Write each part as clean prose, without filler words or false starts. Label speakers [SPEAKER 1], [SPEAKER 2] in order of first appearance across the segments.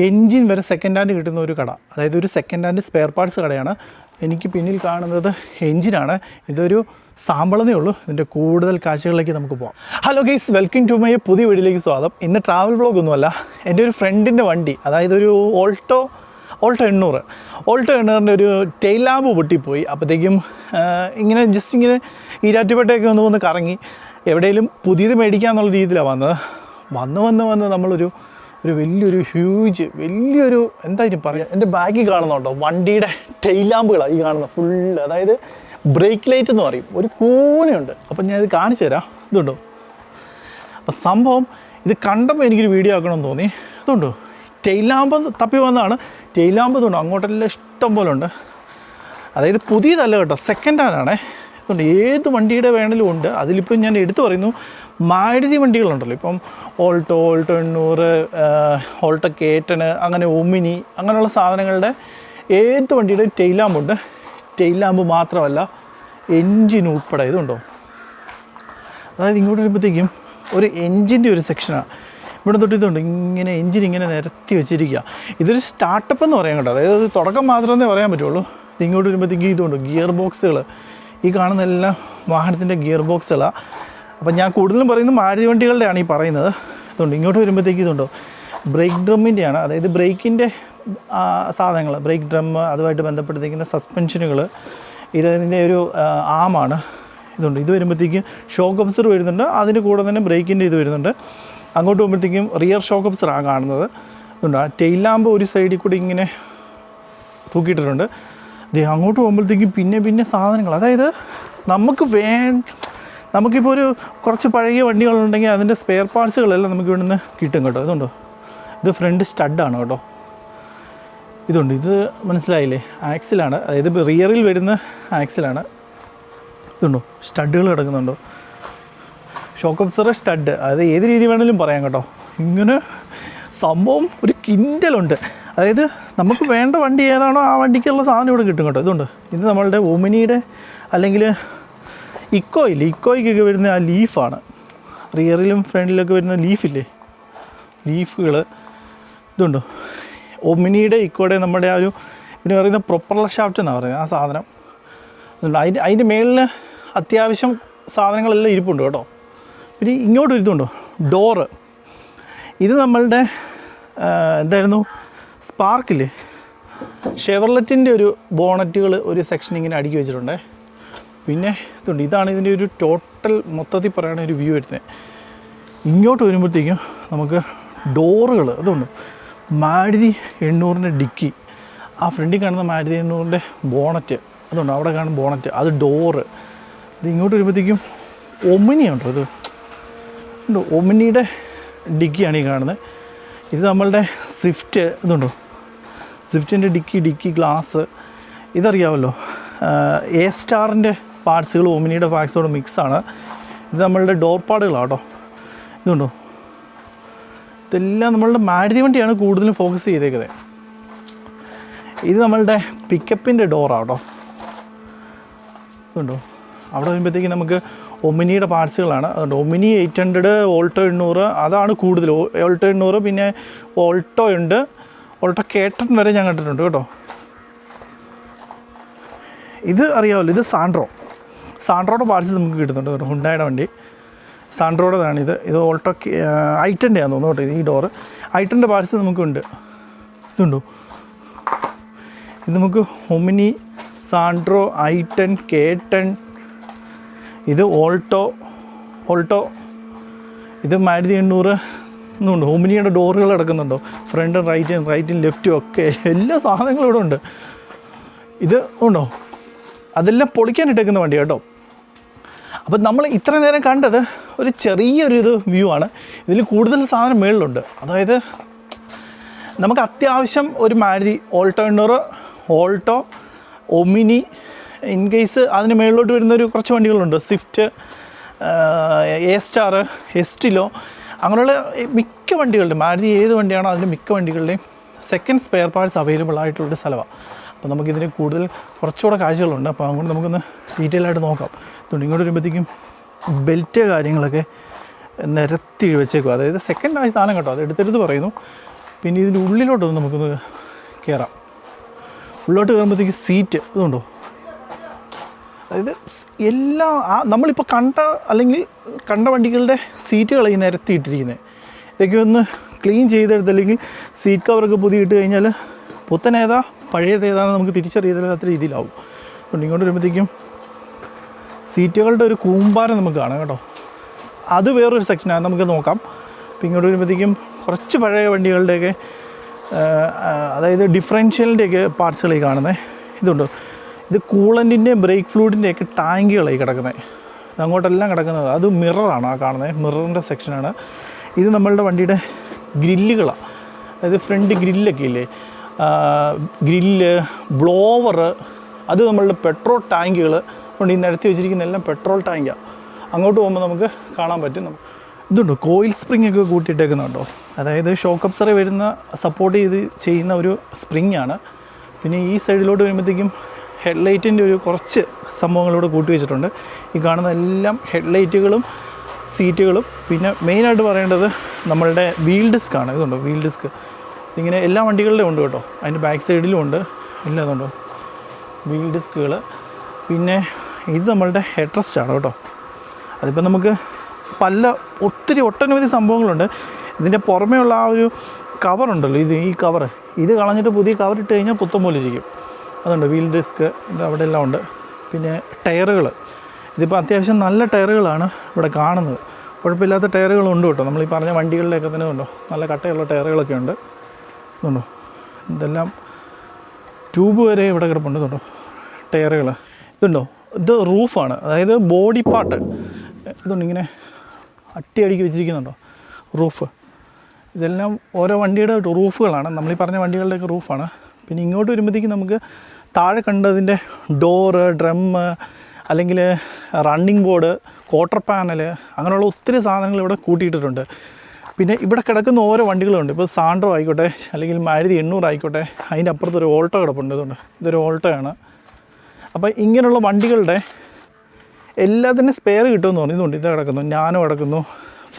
[SPEAKER 1] Engine വരെ second hand കിട്ടുന്ന ഒരു കട, അതായത് ഒരു സെക്കൻഡ് ഹാൻഡ് സ്പെയർ പാർട്സ് കടയാണ്. എനിക്ക് പിന്നിൽ കാണുന്നത് എൻജിനാണ്. ഇതൊരു സാമ്പിളെന്നേ ഉള്ളൂ. ഇതിൻ്റെ കൂടുതൽ കാഴ്ചകളിലേക്ക് നമുക്ക് പോകാം. Hello guys, welcome to my പുതിയ വീഡിയോയിലേക്ക് സ്വാഗതം. ഇന്ന് ട്രാവൽ വ്ളോഗൊന്നുമല്ല, എൻ്റെ ഒരു ഫ്രണ്ടിൻ്റെ വണ്ടി, അതായത് ഒരു ഓൾട്ടോ 800 ഒരു ടെയിൽ ലാമ്പ് പൊട്ടിപ്പോയി. അപ്പോഴത്തേക്കും ഇങ്ങനെ ജസ്റ്റ് ഇങ്ങനെ ഈരാറ്റുപേട്ടയൊക്കെ ഒന്ന് കറങ്ങി എവിടെയെങ്കിലും പുതിയത് മേടിക്കാമെന്നുള്ള രീതിയിലാണ് വന്ന് നമ്മളൊരു വലിയൊരു എന്തായാലും പറയാം. എൻ്റെ ബാഗിൽ കാണുന്നുണ്ടോ വണ്ടിയുടെ ടെയിൽ ലാമ്പുകളാണ് ഈ കാണുന്നത് ഫുള്ള്. അതായത് ബ്രേക്ക് ലൈറ്റ് എന്ന് പറയും, ഒരു കൂനയുണ്ട്. അപ്പം ഞാനിത് കാണിച്ചു തരാം. ഇതുണ്ടോ? അപ്പം സംഭവം ഇത് കണ്ടപ്പോൾ എനിക്കൊരു വീഡിയോ ആക്കണമെന്ന് തോന്നി. ഇതുണ്ടോ? ടെയിൽ ലാമ്പ് തപ്പി വന്നതാണ്. ടെയിൽ ലാമ്പ് ഇതുണ്ടോ, അങ്ങോട്ടെല്ലാം ഇഷ്ടം പോലെ ഉണ്ട്. അതായത് പുതിയതല്ല കേട്ടോ, സെക്കൻഡ് ഹാൻഡ് ആണേ. അതുകൊണ്ട് ഏത് വണ്ടിയുടെ വേണമെങ്കിലും ഉണ്ട്. അതിലിപ്പം ഞാൻ എടുത്തു പറയുന്നു, മാരുതി വണ്ടികളുണ്ടല്ലോ, ഇപ്പം ഓൾട്ടോ 800, ഓൾട്ടോ K10, അങ്ങനെ ഒമിനി, അങ്ങനെയുള്ള സാധനങ്ങളുടെ ഏത് വണ്ടിയുടെ ടെയിൽ ലാമ്പുണ്ട്. ടെയിൽ ലാമ്പ് മാത്രമല്ല, എൻജിൻ ഉൾപ്പെടെ. ഇതുണ്ടോ? അതായത് ഇങ്ങോട്ട് വരുമ്പോഴത്തേക്കും ഒരു എൻജിൻ്റെ ഒരു സെക്ഷനാണ്. ഇവിടെ തൊട്ട് ഇതുണ്ട്, ഇങ്ങനെ എൻജിൻ ഇങ്ങനെ നിരത്തി വെച്ചിരിക്കുക. ഇതൊരു സ്റ്റാർട്ടപ്പ് എന്ന് പറയാൻ കേട്ടോ, അതായത് തുടക്കം മാത്രമേ പറയാൻ പറ്റുള്ളൂ. ഇങ്ങോട്ട് വരുമ്പോഴത്തേക്കും ഇതുണ്ട് ഗിയർ ബോക്സുകൾ. ഈ കാണുന്നതെല്ലാം വാഹനത്തിൻ്റെ ഗിയർ ബോക്സുകളാണ്. അപ്പം ഞാൻ കൂടുതലും പറയുന്നത് മാരുതി വണ്ടികളുടെയാണ് ഈ പറയുന്നത്. ഇതുണ്ട് ഇങ്ങോട്ട് വരുമ്പോഴത്തേക്കും ഇതുണ്ടോ, ബ്രേക്ക് ഡ്രമ്മിൻ്റെയാണ്. അതായത് ബ്രേക്കിൻ്റെ സാധനങ്ങൾ, ബ്രേക്ക് ഡ്രം, അതുമായിട്ട് ബന്ധപ്പെടുത്തിക്കുന്ന സസ്പെൻഷനുകൾ, ഇതിൻ്റെ ഒരു ആമാണ്. ഇതുണ്ട്. ഇത് വരുമ്പോഴത്തേക്കും ഷോക്ക് അബ്സർ വരുന്നുണ്ട്, അതിന് കൂടെ തന്നെ ബ്രേക്കിൻ്റെ ഇത് വരുന്നുണ്ട്. അങ്ങോട്ട് പോകുമ്പോഴത്തേക്കും റിയർ ഷോക്ക് അബ്സറാണ് കാണുന്നത്. ഇതുണ്ട്. ആ ടെയിൽ ലാമ്പ് ഒരു സൈഡിൽ കൂടി ഇങ്ങനെ തൂക്കിയിട്ടിട്ടുണ്ട്. അങ്ങോട്ട് പോകുമ്പോഴത്തേക്കും പിന്നെ സാധനങ്ങൾ, അതായത് നമുക്കിപ്പോൾ ഒരു കുറച്ച് പഴകിയ വണ്ടികളുണ്ടെങ്കിൽ അതിൻ്റെ സ്പെയർ പാർട്സുകളെല്ലാം നമുക്ക് ഇവിടെ നിന്ന് കിട്ടും കേട്ടോ. ഇതുണ്ടോ? ഇത് ഫ്രണ്ട് സ്റ്റഡാണ് കേട്ടോ. ഇതുണ്ട്. ഇത് മനസ്സിലായില്ലേ? ആക്സിലാണ്, അതായത് റിയറിൽ വരുന്ന ആക്സിലാണ്. ഇതുണ്ടോ? സ്റ്റഡുകൾ കിടക്കുന്നുണ്ടോ? ഷോക്ക് അബ്സർ സ്റ്റഡ്, അതായത് ഏത് രീതി വേണമെങ്കിലും പറയാം കേട്ടോ. ഇങ്ങനെ സംഭവം ഒരു കിൻഡലുണ്ട്. അതായത് നമുക്ക് വേണ്ട വണ്ടി ഏതാണോ ആ വണ്ടിക്കുള്ള സാധനം ഇവിടെ കിട്ടും കേട്ടോ. ഇതുണ്ട്. ഇത് നമ്മളുടെ ഒമിനിയുടെ അല്ലെങ്കിൽ ഇക്കോയ്ക്കൊക്കെ വരുന്ന ആ ലീഫാണ്. റിയറിലും ഫ്രണ്ടിലൊക്കെ വരുന്ന ലീഫുകൾ. ഇതുണ്ടോ? ഒമിനിയുടെ ഇക്കോയുടെ നമ്മുടെ ആ ഒരു ഇതിന് പറയുന്ന പ്രൊപ്പല്ലർ ഷാഫ്റ്റ് എന്നാണ് പറയുന്നത് ആ സാധനം. ഇതുണ്ട്. അതിൻ്റെ മേളിൽ അത്യാവശ്യം സാധനങ്ങളെല്ലാം ഇരിപ്പുണ്ട് കേട്ടോ. പിന്നെ ഇങ്ങോട്ട് ഇതുണ്ടോ, ഡോറ്. ഇത് നമ്മളുടെ എന്തായിരുന്നു, സ്പാർക്കില്ലേ, ഷെവർലെറ്റിൻ്റെ ഒരു ബോണറ്റുകൾ ഒരു സെക്ഷൻ ഇങ്ങനെ അടുക്കി വെച്ചിട്ടുണ്ട്. പിന്നെ ഇതുണ്ട്. ഇതാണ് ഇതിൻ്റെ ഒരു ടോട്ടൽ മൊത്തത്തിൽ പറയുന്ന ഒരു വ്യൂ വരുന്നത്. ഇങ്ങോട്ട് വരുമ്പോഴത്തേക്കും നമുക്ക് ഡോറുകൾ. അതുകൊണ്ട് മാരുതി 800 ഡിക്കി, ആ ഫ്രണ്ടിൽ കാണുന്ന മാരുതി 800 ബോണറ്റ്, അതുകൊണ്ട് അവിടെ കാണുന്ന ബോണറ്റ്, അത് ഡോറ്. ഇത് ഇങ്ങോട്ട് വരുമ്പോഴത്തേക്കും ഒമിനിയുണ്ടോ, ഇത് ഒമിനിയുടെ ഡിക്കിയാണ് ഈ കാണുന്നത്. ഇത് നമ്മളുടെ സ്വിഫ്റ്റ്. ഇതുണ്ടോ? സ്വിഫ്റ്റിൻ്റെ ഡിക്കി ഗ്ലാസ്. ഇതറിയാമല്ലോ, എ സ്റ്റാറിൻ്റെ പാർട്സുകൾ ഒമിനിയുടെ പാർട്സോട് മിക്സാണ്. ഇത് നമ്മളുടെ ഡോർ പാടുകളാണ് കേട്ടോ. ഇതുണ്ടോ? ഇതെല്ലാം നമ്മളുടെ മാരുതി വണ്ടിയാണ് കൂടുതലും ഫോക്കസ് ചെയ്തേക്കുന്നത്. ഇത് നമ്മളുടെ പിക്കപ്പിൻ്റെ ഡോറാണ് കേട്ടോ. ഇതുണ്ടോ? അവിടെ വരുമ്പോഴത്തേക്കും നമുക്ക് ഒമിനിയുടെ പാർട്സുകളാണ്. അതുകൊണ്ട് ഒമിനി 800, ഓൾട്ടോ 800 അതാണ് കൂടുതൽ. ഓൾട്ടോ 800, പിന്നെ ഓൾട്ടോ ഉണ്ട്, ഓൾട്ടോ K10 വരെ ഞാൻ കണ്ടിട്ടുണ്ട് കേട്ടോ. ഇത് അറിയാമല്ലോ, ഇത് സാൻഡ്രോയുടെ പാർട്സ് നമുക്ക് കിട്ടുന്നുണ്ട് കേട്ടോ. ഹുണ്ടായുടെ വണ്ടി സാൻഡ്രോയുടേതാണിത്. ഇത് ഓൾട്ടോ i10 ആണെന്ന് തോന്നുന്നു കേട്ടോ. ഈ ഡോറ് i10 പാർട്സ് നമുക്കുണ്ട്. ഇതുണ്ടോ? ഇത് നമുക്ക് ഒമിനി, സാൻഡ്രോ, i10, K10. ഇത് ഓൾട്ടോ. ഇത് മാരുതി 800 എന്നുണ്ട്. ഒമിനിയുടെ ഡോറുകൾ കിടക്കുന്നുണ്ടോ, ഫ്രണ്ടും റൈറ്റും ലെഫ്റ്റും ഒക്കെ എല്ലാ സാധനങ്ങളും ഇവിടെ ഉണ്ട്. ഇത് ഉണ്ടോ? അതെല്ലാം പൊളിക്കാനിട്ടേക്കുന്ന വണ്ടി കേട്ടോ. അപ്പം നമ്മൾ ഇത്ര നേരം കണ്ടത് ഒരു ചെറിയൊരു വ്യൂ ആണ്. ഇതിൽ കൂടുതൽ സാധനം മേളിലുണ്ട്. അതായത് നമുക്ക് അത്യാവശ്യം ഒരു Maruti Alto 800, Alto, Omni, in case അതിന് മേളിലോട്ട് വരുന്നൊരു കുറച്ച് വണ്ടികളുണ്ട്. സ്വിഫ്റ്റ്, എ സ്റ്റാർ, എസ്റ്റിലോ, അങ്ങനെയുള്ള മിക്ക വണ്ടികളുടെ മാരുതി ഏത് വണ്ടിയാണോ അതിൻ്റെ മിക്ക വണ്ടികളുടെയും സെക്കൻഡ് സ്പെയർ പാർട്സ് അവൈലബിൾ ആയിട്ടുള്ളൊരു സ്ഥലമാണ്. അപ്പോൾ നമുക്കിതിന് കൂടുതൽ കുറച്ചുകൂടെ കാഴ്ചകളുണ്ട്. അപ്പോൾ അതുകൊണ്ട് നമുക്കൊന്ന് ഡീറ്റെയിൽ ആയിട്ട് നോക്കാം. അതുകൊണ്ട് ഇങ്ങോട്ട് വരുമ്പോഴത്തേക്കും ബെൽറ്റ് കാര്യങ്ങളൊക്കെ നിരത്തി വെച്ചേക്കും. അതായത് സെക്കൻഡ് ആയ സാധനം കേട്ടോ, അത് എടുത്തെടുത്ത് പറയുന്നു. പിന്നെ ഇതിൻ്റെ ഉള്ളിലോട്ടൊന്ന് നമുക്കൊന്ന് കയറാം. ഉള്ളിലോട്ട് കയറുമ്പോഴത്തേക്ക് സീറ്റ് ഇതുണ്ടോ, അതായത് എല്ലാ നമ്മളിപ്പോൾ കണ്ട വണ്ടികളുടെ സീറ്റുകൾ ഈ നിരത്തിയിട്ടിരിക്കുന്നത്. ഇതൊക്കെ ഒന്ന് ക്ലീൻ ചെയ്തെടുത്ത് അല്ലെങ്കിൽ സീറ്റ് കവറൊക്കെ പുതിയ ഇട്ട് കഴിഞ്ഞാൽ പുത്തനേതാ പഴയതേതാന്ന് നമുക്ക് തിരിച്ചറിയാത്ത രീതിയിലാവും. അതുകൊണ്ട് ഇങ്ങോട്ട് വരുമ്പോഴത്തേക്കും സീറ്റുകളുടെ ഒരു കൂമ്പാരം നമുക്ക് കാണാം കേട്ടോ. അത് വേറൊരു സെക്ഷനാണ്, നമുക്ക് നോക്കാം. അപ്പോൾ ഇങ്ങോട്ട് വരുമ്പോഴത്തേക്കും കുറച്ച് പഴയ വണ്ടികളുടെയൊക്കെ അതായത് ഡിഫറൻഷ്യലിൻ്റെയൊക്കെ പാർട്സുകളായി കാണുന്നത്. ഇതുണ്ടോ, ഇത് കൂളൻറ്റിൻ്റെയും ബ്രേക്ക് ഫ്ലൂയിഡിൻ്റെയൊക്കെ ടാങ്കുകളായി കിടക്കുന്നത്. അങ്ങോട്ടെല്ലാം കിടക്കുന്നത് അത് മിററാണ് ആ കാണുന്നത്, മിററിൻ്റെ സെക്ഷനാണ്. ഇത് നമ്മളുടെ വണ്ടിയുടെ ഗ്രില്ലുകളാണ്, അതായത് ഫ്രണ്ട് ഗ്രില്ലൊക്കെ ഇല്ലേ, ഗ്രില്ല്, ബ്ലോവർ, അത് നമ്മളുടെ പെട്രോൾ ടാങ്കുകൾ. അതുകൊണ്ട് ഈ നിരത്തി വെച്ചിരിക്കുന്ന എല്ലാം പെട്രോൾ ടാങ്കാണ്. അങ്ങോട്ട് പോകുമ്പോൾ നമുക്ക് കാണാൻ പറ്റും. ഇതുണ്ടോ, കോയിൽ സ്പ്രിങ് ഒക്കെ കൂട്ടിയിട്ടേക്കുന്നുണ്ടോ, അതായത് ഷോക്ക് അബ്സറെ വരുന്ന സപ്പോർട്ട് ചെയ്യുന്ന ഒരു സ്പ്രിങ് ആണ്. പിന്നെ ഈ സൈഡിലോട്ട് വരുമ്പോഴത്തേക്കും ഹെഡ്ലൈറ്റിൻ്റെ ഒരു കുറച്ച് സംഭവങ്ങളിലൂടെ കൂട്ടി വെച്ചിട്ടുണ്ട്. ഈ കാണുന്ന എല്ലാം ഹെഡ്ലൈറ്റുകളും സീറ്റുകളും. പിന്നെ മെയിനായിട്ട് പറയേണ്ടത് നമ്മളുടെ വീൽ ഡിസ്ക് ആണ്. ഇതുണ്ടോ വീൽ ഡിസ്ക്, ഇങ്ങനെ എല്ലാ വണ്ടികളിലും ഉണ്ട് കേട്ടോ. അതിൻ്റെ ബാക്ക് സൈഡിലും ഉണ്ട്, ഇല്ല അതുണ്ടോ വീൽ ഡിസ്കുകൾ. പിന്നെ ഇത് നമ്മളുടെ ഹെഡ് റെസ്റ്റ് ആണ് കേട്ടോ. അതിപ്പോൾ നമുക്ക് ഒട്ടനവധി സംഭവങ്ങളുണ്ട്. ഇതിൻ്റെ പുറമേ ഉള്ള ആ ഒരു കവറുണ്ടല്ലോ, ഈ കവർ ഇത് കളഞ്ഞിട്ട് പുതിയ കവർ ഇട്ട് കഴിഞ്ഞാൽ പുത്തം പോലെ ഇരിക്കും. അതുണ്ട് വീൽ ഡിസ്ക്, ഇത് അവിടെ എല്ലാം ഉണ്ട്. പിന്നെ ടയറുകൾ, ഇതിപ്പോൾ അത്യാവശ്യം നല്ല ടയറുകളാണ് ഇവിടെ കാണുന്നത്. കുഴപ്പമില്ലാത്ത ടയറുകളുണ്ട് കേട്ടോ. നമ്മൾ ഈ പറഞ്ഞ വണ്ടികളിലൊക്കെ തന്നെ ഉണ്ടോ നല്ല കട്ടയുള്ള ടയറുകളൊക്കെ ഉണ്ട്. ഇതുണ്ടോ, ഇതെല്ലാം ട്യൂബ് വരെ ഇവിടെ കിടപ്പുണ്ട്. ഇതുണ്ടോ ടയറുകൾ. ഇതുണ്ടോ, ഇത് റൂഫാണ്, അതായത് ബോഡി പാർട്ട്. ഇതുണ്ട് ഇങ്ങനെ അട്ടിയടിക്കി വെച്ചിരിക്കുന്നുണ്ടോ റൂഫ്. ഇതെല്ലാം ഓരോ വണ്ടിയുടെ റൂഫുകളാണ്, നമ്മളീ പറഞ്ഞ വണ്ടികളുടെയൊക്കെ റൂഫാണ്. പിന്നെ ഇങ്ങോട്ട് വരുമ്പോഴത്തേക്കും നമുക്ക് താഴെ കണ്ടതിൻ്റെ ഡോറ്, ഡ്രമ്മ്, അല്ലെങ്കിൽ റണ്ണിങ് ബോർഡ്, ക്വാർട്ടർ പാനൽ, അങ്ങനെയുള്ള ഒത്തിരി സാധനങ്ങൾ ഇവിടെ കൂട്ടിയിട്ടിട്ടുണ്ട്. പിന്നെ ഇവിടെ കിടക്കുന്ന ഓരോ വണ്ടികളുണ്ട്. ഇപ്പോൾ സാൻഡ്രോ ആയിക്കോട്ടെ, അല്ലെങ്കിൽ മാരുതി 800 ആയിക്കോട്ടെ, അതിൻ്റെ അപ്പുറത്തൊരു ഓൾട്ടോ കിടപ്പുണ്ട്. ഇതുണ്ട്, ഇതൊരു ഓൾട്ടോയാണ്. അപ്പോൾ ഇങ്ങനെയുള്ള വണ്ടികളുടെ എല്ലാത്തിനും സ്പെയർ കിട്ടുമെന്ന് പറഞ്ഞു. ഇതുണ്ട്, ഇത് കിടക്കുന്നു, നാനോ കിടക്കുന്നു,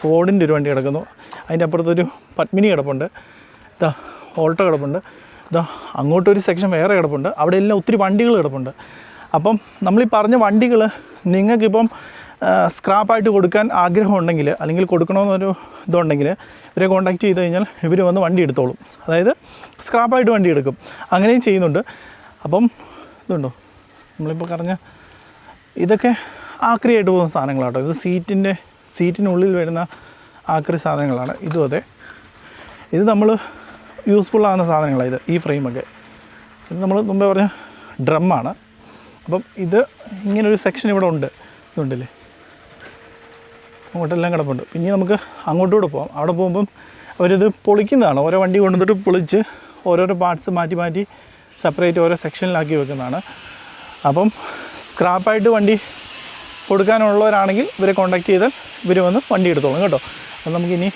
[SPEAKER 1] ഫോർഡിൻ്റെ ഒരു വണ്ടി കിടക്കുന്നു, അതിൻ്റെ അപ്പുറത്തൊരു പത്മിനി കിടപ്പുണ്ട്, ഇതാ ഓൾട്ടോ കിടപ്പുണ്ട്, ഇതാ അങ്ങോട്ടൊരു സെക്ഷൻ വേറെ കിടപ്പുണ്ട്. അവിടെ എല്ലാം ഒത്തിരി വണ്ടികൾ കിടപ്പുണ്ട്. അപ്പം നമ്മളീ പറഞ്ഞ വണ്ടികൾ നിങ്ങൾക്കിപ്പം സ്ക്രാപ്പായിട്ട് കൊടുക്കാൻ ആഗ്രഹമുണ്ടെങ്കിൽ, അല്ലെങ്കിൽ കൊടുക്കണമെന്നൊരു ഇതുണ്ടെങ്കിൽ ഇവരെ കോൺടാക്റ്റ് ചെയ്ത് കഴിഞ്ഞാൽ ഇവർ വന്ന് വണ്ടി എടുത്തോളും. അതായത് സ്ക്രാപ്പായിട്ട് വണ്ടി എടുക്കും, അങ്ങനെയും ചെയ്യുന്നുണ്ട്. അപ്പം ഇതുണ്ടോ, നമ്മളിപ്പോൾ പറഞ്ഞ ഇതൊക്കെ ആക്രിയായിട്ട് പോകുന്ന സാധനങ്ങളാട്ടോ. ഇത് സീറ്റിനുള്ളിൽ വരുന്ന ആക്രി സാധനങ്ങളാണ്. ഇതും അതെ, ഇത് നമ്മൾ യൂസ്ഫുള്ളാകുന്ന സാധനങ്ങളാണ്. ഈ ഫ്രെയിമൊക്കെ ഇത് നമ്മൾ മുമ്പേ പറഞ്ഞ ഡ്രമ്മാണ്. അപ്പം ഇത് ഇങ്ങനൊരു സെക്ഷൻ ഇവിടെ ഉണ്ട്. ഇതുണ്ടല്ലേ, അങ്ങോട്ടെല്ലാം കിടപ്പുണ്ട്. പിന്നെ നമുക്ക് അങ്ങോട്ടൂടെ പോകാം. അവിടെ പോകുമ്പം അവരിത് പൊളിക്കുന്നതാണ്, ഓരോ വണ്ടി കൊണ്ടുവന്നിട്ട് പൊളിച്ച് ഓരോരോ പാർട്സ് മാറ്റി മാറ്റി സെപ്പറേറ്റ് ഓരോ സെക്ഷനിലാക്കി വെക്കുന്നതാണ്. അപ്പം സ്ക്രാപ്പായിട്ട് വണ്ടി കൊടുക്കാനുള്ളവരാണെങ്കിൽ ഇവരെ കോൺടാക്റ്റ് ചെയ്താൽ ഇവർ വന്ന് വണ്ടി എടുത്തോളും കേട്ടോ. അപ്പം നമുക്കിനി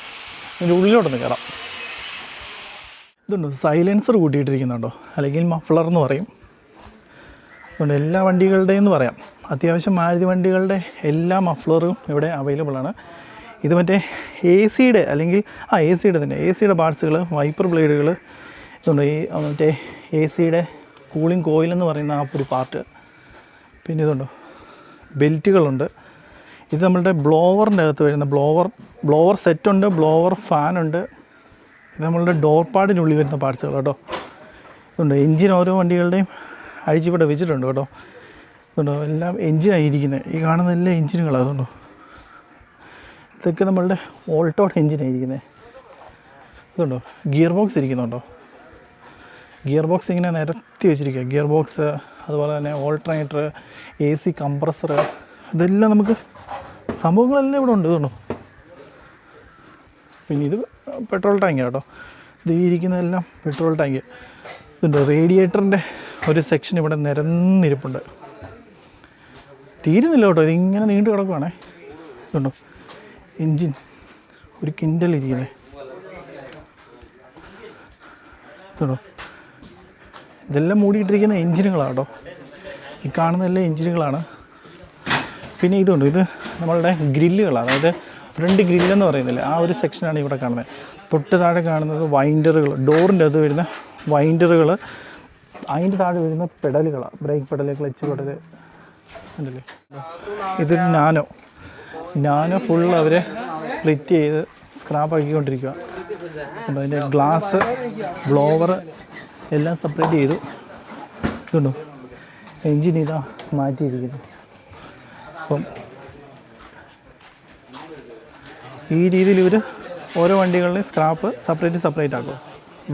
[SPEAKER 1] ഇതിൻ്റെ ഉള്ളിലോട്ടൊന്ന് കയറാം. ഇതുണ്ട്, സൈലൻസർ കൂട്ടിയിട്ടിരിക്കുന്നുണ്ടോ, അല്ലെങ്കിൽ മഫ്ലർ എന്ന് പറയും. അതുകൊണ്ട് എല്ലാ വണ്ടികളുടെയും എന്ന് പറയാം, അത്യാവശ്യം മാരുതി വണ്ടികളുടെ എല്ലാ മഫ്ലറും ഇവിടെ അവൈലബിൾ ആണ്. ഇത് മറ്റേ AC-യുടെ അല്ലെങ്കിൽ AC-യുടെ തന്നെ AC-യുടെ പാർട്സുകൾ, വൈപ്പർ ബ്ലേഡുകൾ. ഇതുണ്ട്, ഈ മറ്റേ AC-യുടെ കൂളിംഗ് കോയിൽ എന്ന് പറയുന്ന ആ ഒരു പാർട്ട്. പിന്നെ ഇതുണ്ടോ ബെൽറ്റുകളുണ്ട്. ഇത് നമ്മളുടെ ബ്ലോവറിൻ്റെ അകത്ത് വരുന്ന ബ്ലോവർ സെറ്റുണ്ട്, ബ്ലോവർ ഫാനുണ്ട്. ഇത് നമ്മളുടെ ഡോർ പാഡിനുള്ളിൽ വരുന്ന പാർട്സുകൾ കേട്ടോ. ഇതുണ്ട്, എൻജിൻ ഓരോ വണ്ടികളുടെയും അഴിച്ചിവിടെ വെച്ചിട്ടുണ്ട് കേട്ടോ. ഇതുണ്ടോ, എല്ലാം എൻജിനായിരിക്കുന്നത്. ഈ കാണുന്ന എല്ലാ എൻജിനുകളാണ്. അതുകൊണ്ടോ, ഇതൊക്കെ നമ്മളുടെ ഓൾട്ടോയുടെ എൻജിനായിരിക്കുന്നത്. ഇതുണ്ടോ, ഗിയർ ബോക്സ് ഇരിക്കുന്നുണ്ടോ, ഗിയർ ബോക്സ് ഇങ്ങനെ നിരത്തി വെച്ചിരിക്കുക. ഗിയർ ബോക്സ്, അതുപോലെ തന്നെ ഓൾട്ടർനേറ്റർ, AC കംപ്രസർ, ഇതെല്ലാം നമുക്ക് സംഭവങ്ങളെല്ലാം ഇവിടെ ഉണ്ട്. ഇതുണ്ടോ, പിന്നെ ഇത് പെട്രോൾ ടാങ്ക് കേട്ടോ. ഇത് ഇരിക്കുന്നതെല്ലാം പെട്രോൾ ടാങ്ക്. ഇതുണ്ട്, റേഡിയേറ്ററിൻ്റെ ഒരു സെക്ഷൻ ഇവിടെ നിരന്നിരിപ്പുണ്ട്. തീരുന്നില്ല കേട്ടോ, ഇതിങ്ങനെ നീണ്ടു കിടക്കുവാണേ. ഇതുണ്ടോ, എൻജിൻ ഒരു കിൻഡലിരിക്കുന്നത്. ഇതുണ്ടോ, ഇതെല്ലാം മൂടിയിട്ടിരിക്കുന്ന എൻജിനുകളാണ് കേട്ടോ. ഈ കാണുന്ന എല്ലാ എൻജിനുകളാണ്. പിന്നെ ഇതുണ്ട്, ഇത് നമ്മളുടെ ഗ്രില്ലുകളാണ്, അതായത് ഫ്രണ്ട് ഗ്രില്ലെന്ന് പറയുന്നില്ല, ആ ഒരു സെക്ഷനാണ് ഇവിടെ കാണുന്നത്. തൊട്ട് താഴെ കാണുന്നത് വൈൻഡറുകൾ, ഡോറിൻ്റെ അത് വരുന്ന വൈൻഡറുകൾ, അതിൻ്റെ താഴെ വരുന്ന പെഡലുകളാണ്, ബ്രേക്ക് പെഡൽ, ക്ലച്ച് പെഡൽ ഉണ്ടല്ലേ. ഇതൊരു നാനോ ഫുൾ അവർ സ്പ്ലിറ്റ് ചെയ്ത് സ്ക്രാപ്പ് ആക്കിക്കൊണ്ടിരിക്കുക. അപ്പോൾ അതിൻ്റെ ഗ്ലാസ്, ബ്ലോവർ എല്ലാം സെപ്പറേറ്റ് ചെയ്തു. ഇതുണ്ടോ, എൻജിൻ ഇതാ മാറ്റിയിരിക്കുന്നു. അപ്പം ഈ രീതിയിൽ ഇവർ ഓരോ വണ്ടികളുടെയും സ്ക്രാപ്പ് സെപ്പറേറ്റ് ആക്കും.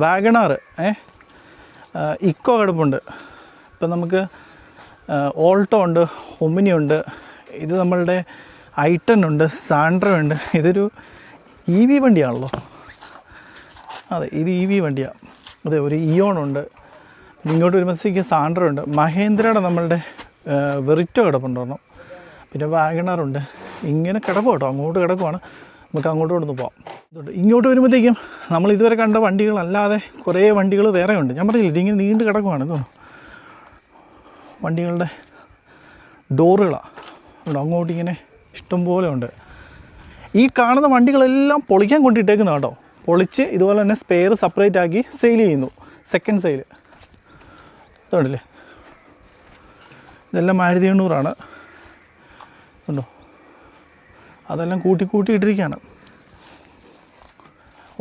[SPEAKER 1] വാഗണാർ ഇക്കോ കിടപ്പുണ്ട്. ഇപ്പം നമുക്ക് ഓൾട്ടോ ഉണ്ട്, ഒമിനി ഉണ്ട്, ഇത് നമ്മളുടെ ഐ10 ഉണ്ട്, സാൻഡ്രോ ഉണ്ട്. ഇതൊരു EV വണ്ടിയാണല്ലോ. അതെ, ഇത് EV വണ്ടിയാണ്. അതെ, ഒരു ഇയോൺ ഉണ്ട്. ഇങ്ങോട്ട് വരുമ്പോഴത്തേക്ക് സാൻഡ്രോ ഉണ്ട്. മഹേന്ദ്രയുടെ നമ്മളുടെ വെറിറ്റോ കിടപ്പുണ്ടോ. പിന്നെ വാഗണാറുണ്ട്. ഇങ്ങനെ കിടക്കും കേട്ടോ, അങ്ങോട്ട് കിടക്കുവാണ്. നമുക്ക് അങ്ങോട്ടോടൊന്ന് പോകാം. ഇങ്ങോട്ട് വരുമ്പോഴത്തേക്കും നമ്മൾ ഇതുവരെ കണ്ട വണ്ടികളല്ലാതെ കുറേ വണ്ടികൾ വേറെ ഉണ്ട്. ഞാൻ പറഞ്ഞില്ല, ഇതിങ്ങനെ നീണ്ട് കിടക്കുവാണ്. ഇതുകൊണ്ട് വണ്ടികളുടെ ഡോറുകളാണ് ഉണ്ട്, അങ്ങോട്ടിങ്ങനെ ഇഷ്ടംപോലെ ഉണ്ട്. ഈ കാണുന്ന വണ്ടികളെല്ലാം പൊളിക്കാൻ കൊണ്ടിട്ടേക്കുന്ന കേട്ടോ. പൊളിച്ച് ഇതുപോലെ തന്നെ സ്പെയർ സെപ്പറേറ്റ് ആക്കി സെയിൽ ചെയ്യുന്നു, സെക്കൻഡ് സെയിൽ. ഇതുണ്ടല്ലേ, ഇതെല്ലാം 1800 ഉണ്ടോ. അതെല്ലാം കൂട്ടി ഇട്ടിരിക്കുകയാണ്.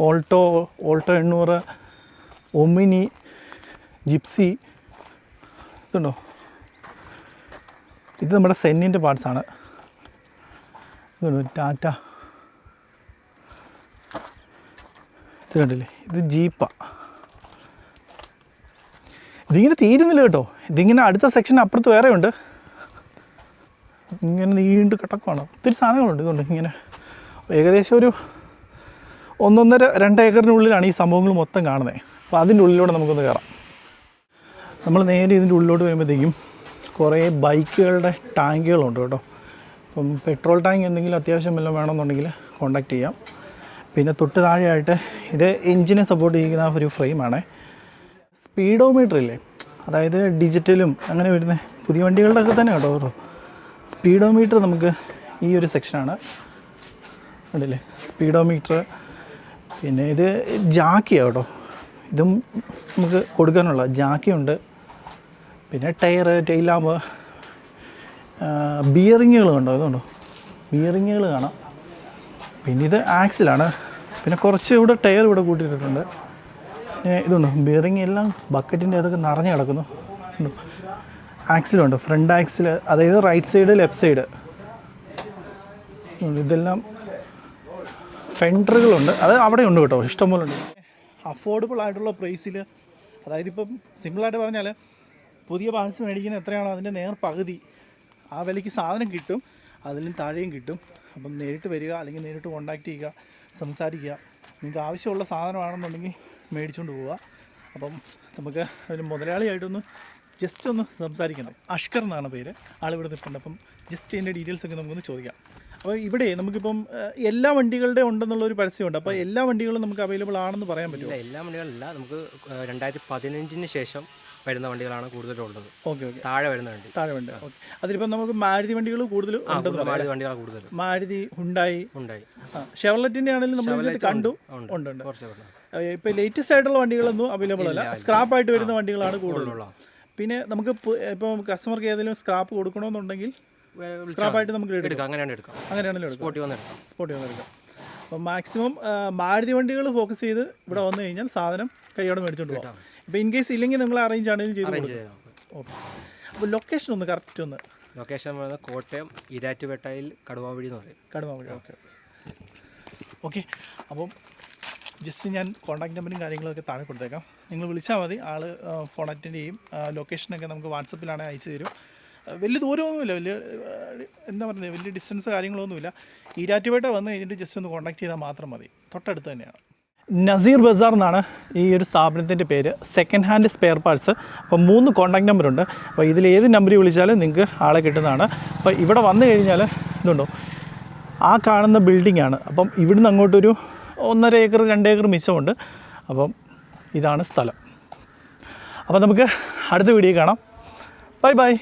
[SPEAKER 1] Alto 800, Omni, Gypsy. ഇതുണ്ടോ, ഇത് നമ്മുടെ സെന്നിൻ്റെ പാർട്സാണ്. ഇതുണ്ടോ, ടാറ്റ. ഇത് കണ്ടില്ലേ, ഇത് ജീപ്പാണ്. ഇതിങ്ങനെ തീരുന്നില്ല കേട്ടോ. ഇതിങ്ങനെ അടുത്ത സെക്ഷൻ അപ്പുറത്ത് വേറെ ഉണ്ട്. ഇങ്ങനെ നീണ്ട് കിടക്കുവാണ്. ഒത്തിരി സാധനങ്ങളുണ്ട്. ഇതുകൊണ്ട് ഇങ്ങനെ ഏകദേശം ഒരു 1.5-2 ഏക്കറിനുള്ളിലാണ് ഈ സംഭവങ്ങൾ മൊത്തം കാണുന്നത്. അപ്പോൾ അതിൻ്റെ ഉള്ളിലൂടെ നമുക്കൊന്ന് കയറാം. നമ്മൾ നേരെ ഇതിൻ്റെ ഉള്ളിലോട്ട് വരുമ്പോഴത്തേക്കും കുറേ ബൈക്കുകളുടെ ടാങ്കുകളുണ്ട് കേട്ടോ. അപ്പം പെട്രോൾ ടാങ്ക് എന്തെങ്കിലും അത്യാവശ്യം വല്ലതും വേണമെന്നുണ്ടെങ്കിൽ കോൺടാക്റ്റ് ചെയ്യാം. പിന്നെ തൊട്ട് താഴെയായിട്ട് ഇത് എൻജിനെ സപ്പോർട്ട് ചെയ്യുന്ന ഒരു ഫ്രെയിമാണ്. സ്പീഡോമീറ്റർ ഇല്ലേ, അതായത് ഡിജിറ്റലും അങ്ങനെ വരുന്ന പുതിയ വണ്ടികളുടെ ഒക്കെ തന്നെ കേട്ടോ. സ്പീഡോമീറ്റർ നമുക്ക് ഈ ഒരു സെക്ഷനാണ് ഉണ്ടല്ലേ, സ്പീഡോമീറ്റർ. പിന്നെ ഇത് ജാക്കിയാണ് കേട്ടോ. ഇതും നമുക്ക് കൊടുക്കാനുള്ള ജാക്കിയുണ്ട്. പിന്നെ ടെയിൽ ലാമ്പ്, ബിയറിങ്ങുകൾ കണ്ടോ. ഇതുണ്ടോ, ബിയറിങ്ങുകൾ കാണാം. പിന്നെ ഇത് ആക്സിലാണ്. പിന്നെ കുറച്ച് ഇവിടെ ടയർ ഇവിടെ കൂട്ടിയിട്ടുണ്ട്. ഇതുണ്ടോ, ബിയറിങ് എല്ലാം ബക്കറ്റിൻ്റെ അതൊക്കെ നിറഞ്ഞ് കിടക്കുന്നു. ആക്സിലുണ്ട്, ഫ്രണ്ട് ആക്സിൽ, അതായത് റൈറ്റ് സൈഡ് ലെഫ്റ്റ് സൈഡ്. ഇതെല്ലാം ഫെൻഡറുകളുണ്ട്. അത് അവിടെ ഉണ്ട് കേട്ടോ, ഇഷ്ടംപോലെ ഉണ്ട്. അഫോർഡബിൾ ആയിട്ടുള്ള പ്രൈസിൽ, അതായത് ഇപ്പം സിമ്പിളായിട്ട് പറഞ്ഞാൽ പുതിയ പാർട്സ് മേടിക്കുന്ന എത്രയാണോ അതിൻ്റെ പകുതി ആ വിലയ്ക്ക് സാധനം കിട്ടും, അതിലും താഴെയും കിട്ടും. അപ്പം നേരിട്ട് വരിക, അല്ലെങ്കിൽ നേരിട്ട് കോൺടാക്റ്റ് ചെയ്യുക, സംസാരിക്കുക. നിങ്ങൾക്ക് ആവശ്യമുള്ള സാധനമാണെന്നുണ്ടെങ്കിൽ മേടിച്ചുകൊണ്ട് പോവുക. അപ്പം നമുക്ക് അതിന് മുതലാളിയായിട്ടൊന്ന് ജസ്റ്റ് ഒന്ന് സംസാരിക്കണം. അഷ്കർ എന്നാണ് പേര്, ആളിവിടെ നിൽപ്പുണ്ട്. അപ്പം ജസ്റ്റ് ഇതിൻ്റെ ഡീറ്റെയിൽസൊക്കെ നമുക്കൊന്ന് ചോദിക്കാം. അപ്പോൾ ഇവിടെ നമുക്കിപ്പം എല്ലാ വണ്ടികളുടെ ഉണ്ടെന്നുള്ളൊരു പരസ്യമുണ്ട്. അപ്പോൾ എല്ലാ വണ്ടികളും നമുക്ക് അവൈലബിൾ ആണെന്ന് പറയാൻ പറ്റുമോ?
[SPEAKER 2] എല്ലാ വണ്ടികളില്ല, നമുക്ക് 2015 ശേഷം വരുന്ന വണ്ടികളാണ് കൂടുതലുള്ളത്.
[SPEAKER 1] ഓക്കെ,
[SPEAKER 2] താഴെ വരുന്ന വണ്ടി.
[SPEAKER 1] ഓക്കെ. അതിലിപ്പം നമുക്ക് മാരുതി വണ്ടികൾ കൂടുതൽ ഉണ്ടെന്ന്.
[SPEAKER 2] മാരുതി വണ്ടികളാണ് കൂടുതൽ.
[SPEAKER 1] മാരുതി, ഹുണ്ടായി. ഷെവർലെറ്റിൻ്റെ ആണെങ്കിലും നമ്മൾ കണ്ടു ഉണ്ട്. ഇപ്പോൾ ലേറ്റസ്റ്റ് ആയിട്ടുള്ള വണ്ടികളൊന്നും അവൈലബിൾ അല്ല, സ്ക്രാപ്പായിട്ട് വരുന്ന വണ്ടികളാണ് കൂടുതലുള്ള. പിന്നെ നമുക്ക് ഇപ്പം കസ്റ്റമർക്ക് ഏതെങ്കിലും സ്ക്രാപ്പ് കൊടുക്കണമെന്നുണ്ടെങ്കിൽ സ്ക്രാപ്പായിട്ട് നമുക്ക് എടുക്കാം. അങ്ങനെയാണല്ലോ സ്പോട്ടി വന്ന് എടുക്കാം. അപ്പം മാക്സിമം മാരുതി വണ്ടികൾ ഫോക്കസ് ചെയ്ത് ഇവിടെ വന്നു കഴിഞ്ഞാൽ സാധനം കൈയോടെ മേടിച്ചോണ്ട് പോകാം. ഇപ്പോൾ ഇൻ കേസ് ഇല്ലെങ്കിൽ നിങ്ങൾ അറേഞ്ച് ആണെങ്കിലും ചെയ്ത് കൊടുക്കാം. ഓക്കെ. അപ്പോൾ ലൊക്കേഷൻ ഒന്ന് കറക്റ്റ് ഒന്ന്.
[SPEAKER 2] ലൊക്കേഷൻ പറയുന്നത് കോട്ടയം ഈരാറ്റുപേട്ടയിൽ കടുവാവഴി എന്ന് പറയും.
[SPEAKER 1] കടുവാവഴി. ഓക്കെ. അപ്പം ജസ്റ്റ് ഞാൻ കോൺടാക്ട് നമ്പറും കാര്യങ്ങളൊക്കെ താഴെ കൊടുത്തേക്കാം. നിങ്ങൾ വിളിച്ചാൽ മതി, ആൾ ഫോൺ അറ്റൻഡ് ചെയ്യും. ലൊക്കേഷനൊക്കെ നമുക്ക് വാട്സപ്പിലാണെങ്കിൽ അയച്ചു തരും. വലിയ ദൂരമൊന്നുമില്ല, എന്താ പറയുക, വലിയ ഡിസ്റ്റൻസ് കാര്യങ്ങളൊന്നുമില്ല. ഈരാറ്റുപേട്ട വന്ന് കഴിഞ്ഞിട്ട് ജസ്റ്റ് ഒന്ന് കോൺടാക്ട് ചെയ്താൽ മാത്രം മതി, തൊട്ടടുത്ത് തന്നെയാണ്. നസീർ ബസാർ എന്നാണ് ഈ ഒരു സ്ഥാപനത്തിൻ്റെ പേര്. Second hand spare parts. അപ്പോൾ 3 കോൺടാക്ട് നമ്പറുണ്ട്. അപ്പോൾ ഇതിൽ ഏത് നമ്പറിൽ വിളിച്ചാലും നിങ്ങൾക്ക് ആളെ കിട്ടുന്നതാണ്. അപ്പോൾ ഇവിടെ വന്നു കഴിഞ്ഞാൽ ഇതുണ്ടോ, ആ കാണുന്ന ബിൽഡിങ്ങാണ്. അപ്പം ഇവിടുന്ന് അങ്ങോട്ടൊരു 1.5 ഏക്കർ 2 ഏക്കർ മിച്ചമുണ്ട്. അപ്പം ഇതാണ് സ്ഥലം. അപ്പോൾ നമുക്ക് അടുത്ത വീഡിയോ കാണാം. ബൈ.